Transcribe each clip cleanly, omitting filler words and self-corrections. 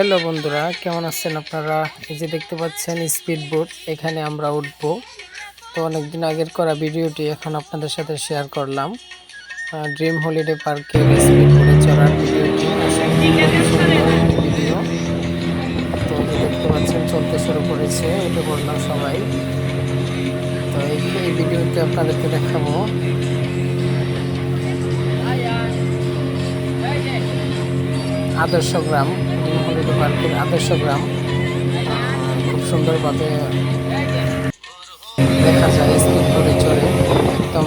Hello বন্ধুরা, কেমন আছেন আপনারা? এই যে দেখতে পাচ্ছেন স্পিড বোট, এখানে আমরা উঠব। তো অনেকদিন আগের করা ভিডিওটি এখন আপনাদের সাথে শেয়ার করলাম। ড্রিম হলিডে পার্কের স্পিড বোটে চড়ার ভিডিওটি আসলে খুব সুন্দর একটি ভিডিও। তো এই যে দেখতে পাচ্ছেন চলতে শুরু করেছে, উঠে পড়লাম সবাই। তো এই ভিডিওটি আপনাদেরকে দেখাবো। আদর্শ গ্রাম, ড্রিম হলিডে পার্কের আদর্শ গ্রাম খুব সুন্দরভাবে দেখা যায়। স্পিড বোটে চড়ে একদম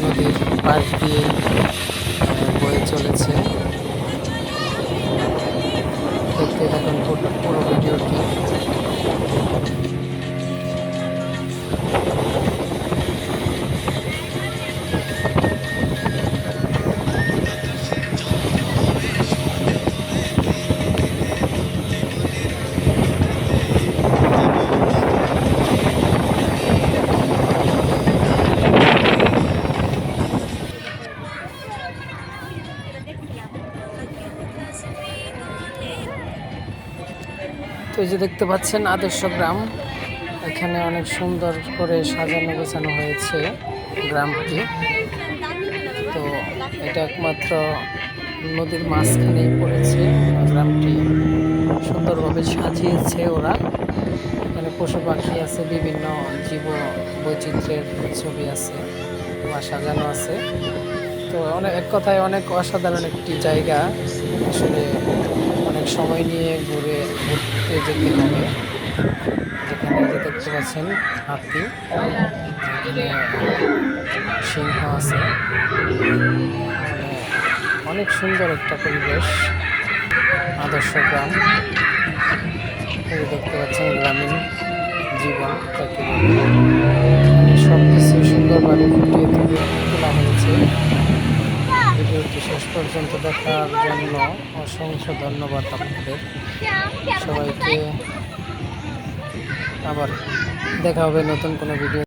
নদীর পাশ দিয়ে বয়ে চলেছে। দেখতে থাকুন পুরো ভিডিওটি। তো এই যে দেখতে পাচ্ছেন আদর্শ গ্রাম, এখানে অনেক সুন্দর করে সাজানো গোছানো হয়েছে গ্রামটি। তো এটা একমাত্র নদীর মাঝখানেই পড়েছে গ্রামটি, সুন্দরভাবে সাজিয়েছে ওরা। এখানে পশু পাখি আছে, বিভিন্ন জীব বৈচিত্র্যের ছবি আছে বা সাজানো আছে। তো এক কথায় অনেক অসাধারণ একটি জায়গা। আসলে অনেক সময় নিয়ে ঘুরতে যেতে হবে। যেখানে যে দেখতে পাচ্ছেন হাতি, এখানে সিংহ আছে। মানে অনেক সুন্দর একটা পরিবেশ, আদর্শ গ্রাম। দেখতে পাচ্ছেন গ্রামীণ জীবন তাকে সব কিছু সুন্দরভাবে ফুটিয়ে তোলা হয়েছে। ভিডিওটি শেষ পর্যন্ত দেখার জন্য অসংখ্য ধন্যবাদ আপনাদের সবাইকে। আবার দেখা হবে নতুন কোনো ভিডিও।